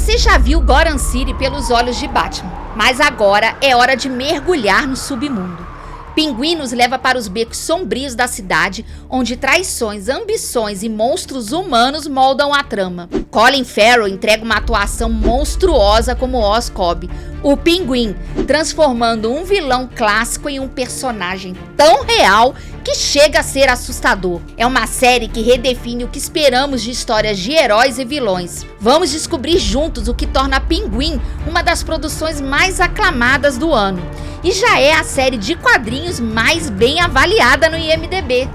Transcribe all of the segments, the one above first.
Você já viu Gotham City pelos olhos de Batman, mas agora é hora de mergulhar no submundo. Pinguim nos leva para os becos sombrios da cidade, onde traições, ambições e monstros humanos moldam a trama. Colin Farrell entrega uma atuação monstruosa como Oscorp, o Pinguim, transformando um vilão clássico em um personagem tão real que chega a ser assustador. É uma série que redefine o que esperamos de histórias de heróis e vilões. Vamos descobrir juntos o que torna Pinguim uma das produções mais aclamadas do ano. E já é a série de quadrinhos mais bem avaliada no IMDb.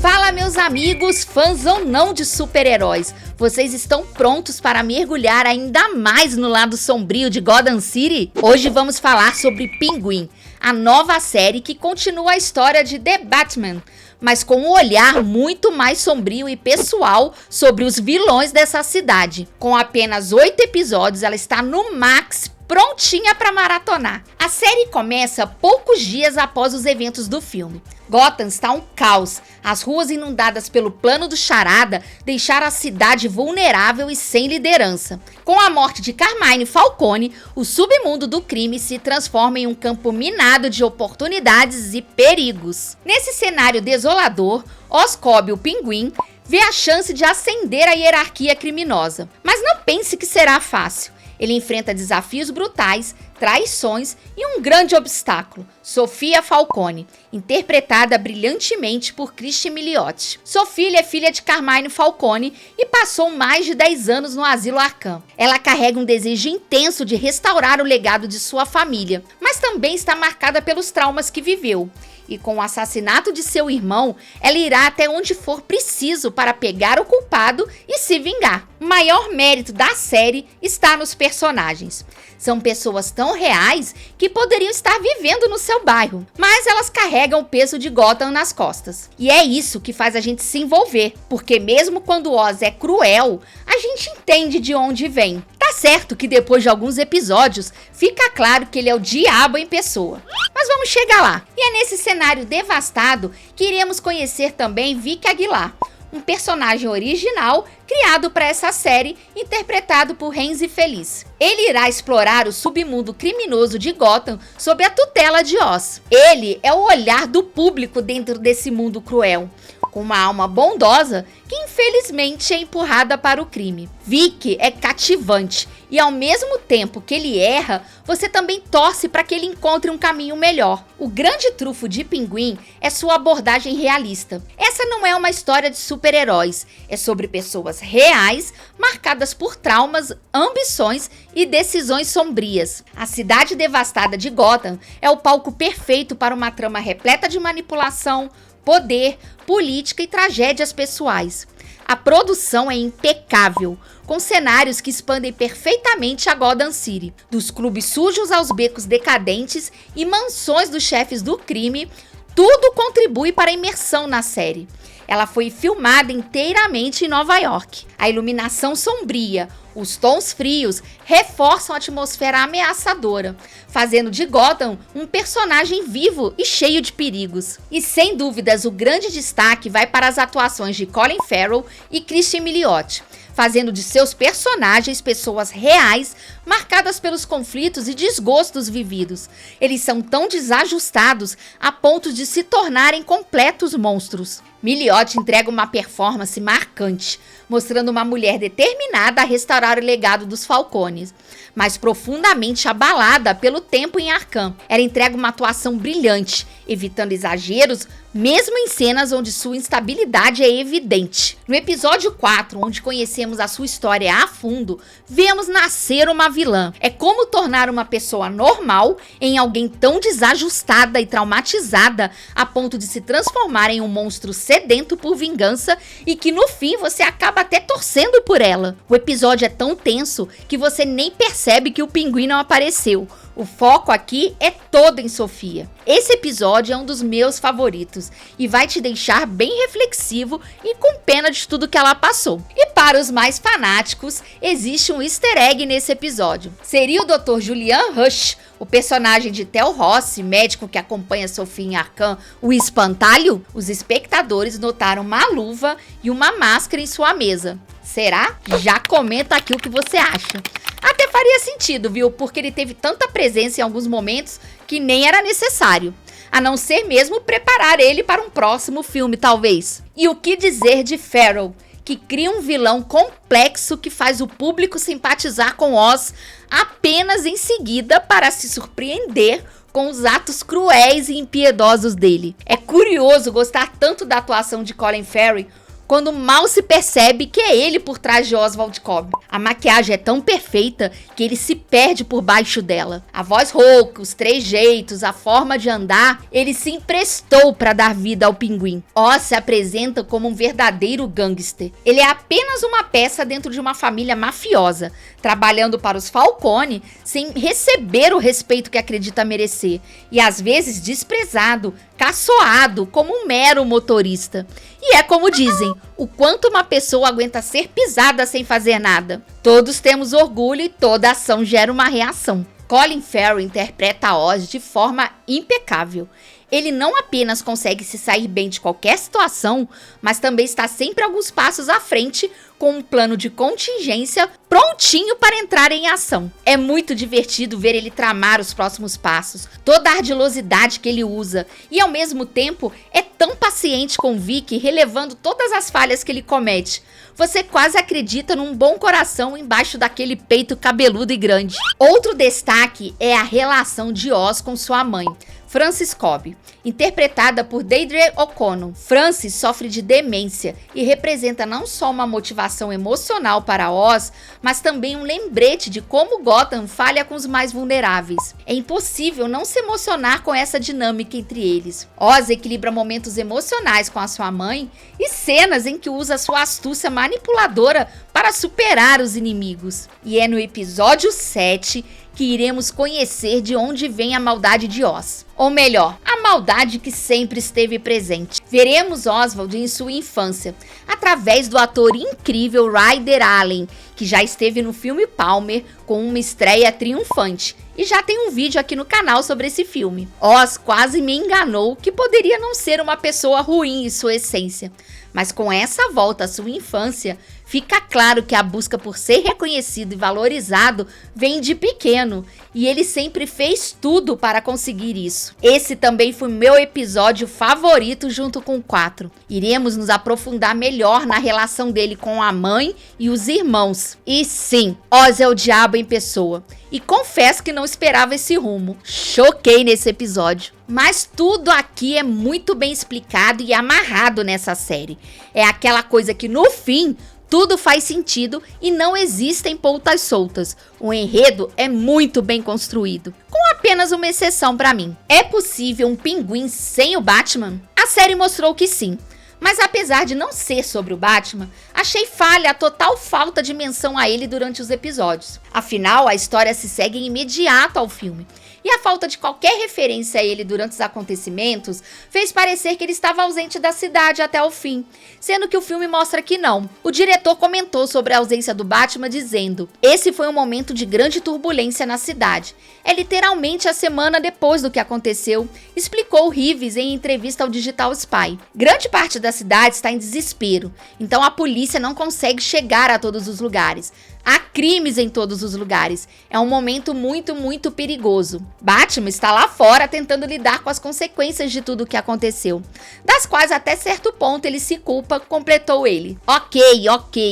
Fala, meus amigos, fãs ou não de super-heróis, vocês estão prontos para mergulhar ainda mais no lado sombrio de Gotham City? Hoje vamos falar sobre Pinguim, a nova série que continua a história de The Batman, mas com um olhar muito mais sombrio e pessoal sobre os vilões dessa cidade. Com apenas 8 episódios, ela está no Max, prontinha para maratonar. A série começa poucos dias após os eventos do filme. Gotham está um caos. As ruas inundadas pelo plano do Charada deixaram a cidade vulnerável e sem liderança. Com a morte de Carmine Falcone, o submundo do crime se transforma em um campo minado de oportunidades e perigos. Nesse cenário desolador, Oscorp, o Pinguim, vê a chance de ascender a hierarquia criminosa. Mas não pense que será fácil. Ele enfrenta desafios brutais, traições e um grande obstáculo, Sofia Falcone, interpretada brilhantemente por Christian Milioti. Sofia é filha de Carmine Falcone e passou mais de 10 anos no asilo Arkham. Ela carrega um desejo intenso de restaurar o legado de sua família, mas também está marcada pelos traumas que viveu. E com o assassinato de seu irmão, ela irá até onde for preciso para pegar o culpado e se vingar. O maior mérito da série está nos personagens. São pessoas tão reais que poderiam estar vivendo no seu bairro, mas elas carregam o peso de Gotham nas costas. E é isso que faz a gente se envolver, porque mesmo quando Oz é cruel, a gente entende de onde vem. Tá certo que depois de alguns episódios, fica claro que ele é o diabo em pessoa. Mas vamos chegar lá. E é nesse cenário devastado que iremos conhecer também Vicky Aguilar, um personagem original criado para essa série, interpretado por Renzi Feliz. Ele irá explorar o submundo criminoso de Gotham sob a tutela de Oz. Ele é o olhar do público dentro desse mundo cruel, com uma alma bondosa que infelizmente é empurrada para o crime. Vicky é cativante e ao mesmo tempo que ele erra, você também torce para que ele encontre um caminho melhor. O grande trunfo de Pinguim é sua abordagem realista. Essa não é uma história de super-heróis, é sobre pessoas reais, marcadas por traumas, ambições e decisões sombrias. A cidade devastada de Gotham é o palco perfeito para uma trama repleta de manipulação, poder, política e tragédias pessoais. A produção é impecável, com cenários que expandem perfeitamente a Gotham City. Dos clubes sujos aos becos decadentes e mansões dos chefes do crime, tudo contribui para a imersão na série. Ela foi filmada inteiramente em Nova York. A iluminação sombria, os tons frios reforçam a atmosfera ameaçadora, fazendo de Gotham um personagem vivo e cheio de perigos. E sem dúvidas, o grande destaque vai para as atuações de Colin Farrell e Christian Milioti, fazendo de seus personagens pessoas reais, marcadas pelos conflitos e desgostos vividos. Eles são tão desajustados a ponto de se tornarem completos monstros. Milioti entrega uma performance marcante, mostrando uma mulher determinada a restaurar o legado dos Falcones, mas profundamente abalada pelo tempo em Arkham. Ela entrega uma atuação brilhante, evitando exageros, mesmo em cenas onde sua instabilidade é evidente. No episódio 4, onde conhecemos a sua história a fundo, vemos nascer uma vilã. É como tornar uma pessoa normal em alguém tão desajustada e traumatizada a ponto de se transformar em um monstro sedento por vingança e que no fim você acaba até torcendo por ela. O episódio é tão tenso que você nem percebe que o Pinguim não apareceu. O foco aqui é todo em Sofia. Esse episódio é um dos meus favoritos e vai te deixar bem reflexivo e com pena de tudo que ela passou. E para os mais fanáticos, existe um easter egg nesse episódio. Seria o Dr. Julian Hush, O personagem de Theo Rossi, médico que acompanha Sophie em Arkham, o espantalho, os espectadores notaram uma luva e uma máscara em sua mesa. Será? Já comenta aqui o que você acha. Até faria sentido, viu? Porque ele teve tanta presença em alguns momentos que nem era necessário. A não ser mesmo preparar ele para um próximo filme, talvez. E o que dizer de Farrell, que cria um vilão complexo que faz o público simpatizar com Oz apenas em seguida para se surpreender com os atos cruéis e impiedosos dele. É curioso gostar tanto da atuação de Colin Farrell quando mal se percebe que é ele por trás de Oswald Cobb. A maquiagem é tão perfeita que ele se perde por baixo dela. A voz rouca, os trejeitos, a forma de andar, ele se emprestou para dar vida ao Pinguim. Oz se apresenta como um verdadeiro gangster. Ele é apenas uma peça dentro de uma família mafiosa, trabalhando para os Falcone sem receber o respeito que acredita merecer, e às vezes desprezado, caçoado como um mero motorista. E é como dizem, o quanto uma pessoa aguenta ser pisada sem fazer nada. Todos temos orgulho e toda ação gera uma reação. Colin Farrell interpreta Oz de forma impecável. Ele não apenas consegue se sair bem de qualquer situação, mas também está sempre alguns passos à frente com um plano de contingência prontinho para entrar em ação. É muito divertido ver ele tramar os próximos passos, toda a ardilosidade que ele usa, e ao mesmo tempo é tão paciente com Vicky, relevando todas as falhas que ele comete. Você quase acredita num bom coração embaixo daquele peito cabeludo e grande. Outro destaque é a relação de Oz com sua mãe, Frances Cobb, interpretada por Deirdre O'Connell. Frances sofre de demência e representa não só uma motivação emocional para Oz, mas também um lembrete de como Gotham falha com os mais vulneráveis. É impossível não se emocionar com essa dinâmica entre eles. Oz equilibra momentos emocionais com a sua mãe e cenas em que usa sua astúcia manipuladora para superar os inimigos. E é no episódio 7 que iremos conhecer de onde vem a maldade de Oz. Ou melhor, a maldade que sempre esteve presente. Veremos Oswald em sua infância, através do ator incrível Ryder Allen, que já esteve no filme Palmer com uma estreia triunfante. E já tem um vídeo aqui no canal sobre esse filme. Oz quase me enganou que poderia não ser uma pessoa ruim em sua essência. Mas com essa volta à sua infância, fica claro que a busca por ser reconhecido e valorizado vem de pequeno, e ele sempre fez tudo para conseguir isso. Esse também foi meu episódio favorito junto com o 4. Iremos nos aprofundar melhor na relação dele com a mãe e os irmãos. E sim, Oz é o diabo em pessoa. E confesso que não esperava esse rumo. Choquei nesse episódio. Mas tudo aqui é muito bem explicado e amarrado nessa série. É aquela coisa que no fim tudo faz sentido e não existem pontas soltas. O enredo é muito bem construído, com apenas uma exceção para mim. É possível um Pinguim sem o Batman? A série mostrou que sim. Mas apesar de não ser sobre o Batman, achei falha a total falta de menção a ele durante os episódios. Afinal, a história se segue imediato ao filme. E a falta de qualquer referência a ele durante os acontecimentos fez parecer que ele estava ausente da cidade até o fim, sendo que o filme mostra que não. O diretor comentou sobre a ausência do Batman dizendo: "Esse foi um momento de grande turbulência na cidade. É literalmente a semana depois do que aconteceu", explicou Reeves em entrevista ao Digital Spy. Grande parte da cidade está em desespero, então a polícia não consegue chegar a todos os lugares. Há crimes em todos os lugares. É um momento muito perigoso. Batman está lá fora tentando lidar com as consequências de tudo o que aconteceu, das quais até certo ponto ele se culpa, completou ele. Ok,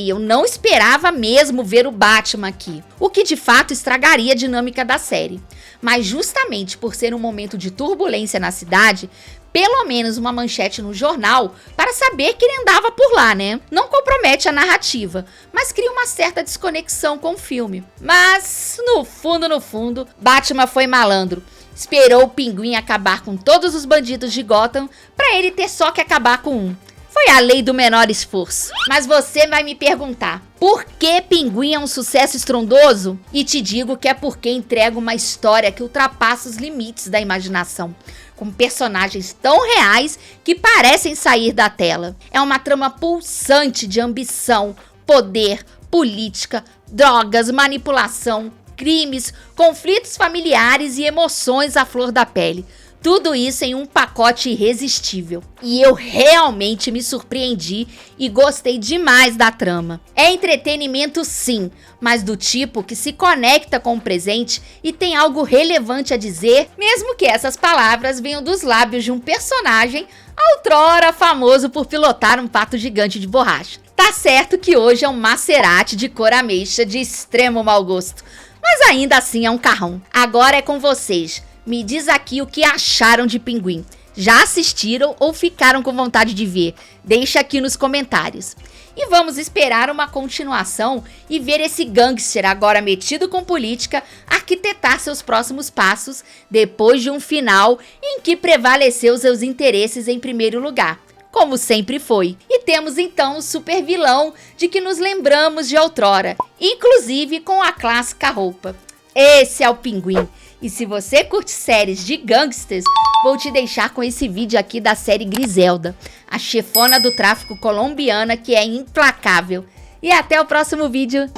eu não esperava mesmo ver o Batman aqui, o que de fato estragaria a dinâmica da série. Mas justamente por ser um momento de turbulência na cidade, pelo menos uma manchete no jornal para saber que ele andava por lá, né? Não compromete a narrativa, mas cria uma certa desconexão com o filme. Mas, no fundo, Batman foi malandro. Esperou o Pinguim acabar com todos os bandidos de Gotham para ele ter só que acabar com um. Foi a lei do menor esforço. Mas você vai me perguntar, por que Pinguim é um sucesso estrondoso? E te digo que é porque entrega uma história que ultrapassa os limites da imaginação, com personagens tão reais que parecem sair da tela. É uma trama pulsante de ambição, poder, política, drogas, manipulação, crimes, conflitos familiares e emoções à flor da pele. Tudo isso em um pacote irresistível. E eu realmente me surpreendi e gostei demais da trama. É entretenimento sim, mas do tipo que se conecta com o presente e tem algo relevante a dizer, mesmo que essas palavras venham dos lábios de um personagem outrora famoso por pilotar um pato gigante de borracha. Tá certo que hoje é um Maserati de cor ameixa de extremo mau gosto, mas ainda assim é um carrão. Agora é com vocês. Me diz aqui o que acharam de Pinguim. Já assistiram ou ficaram com vontade de ver? Deixa aqui nos comentários. E vamos esperar uma continuação e ver esse gangster agora metido com política arquitetar seus próximos passos depois de um final em que prevaleceu seus interesses em primeiro lugar, como sempre foi. E temos então o super vilão de que nos lembramos de outrora, inclusive com a clássica roupa. Esse é o Pinguim. E se você curte séries de gangsters, vou te deixar com esse vídeo aqui da série Griselda, a chefona do tráfico colombiana que é implacável. E até o próximo vídeo.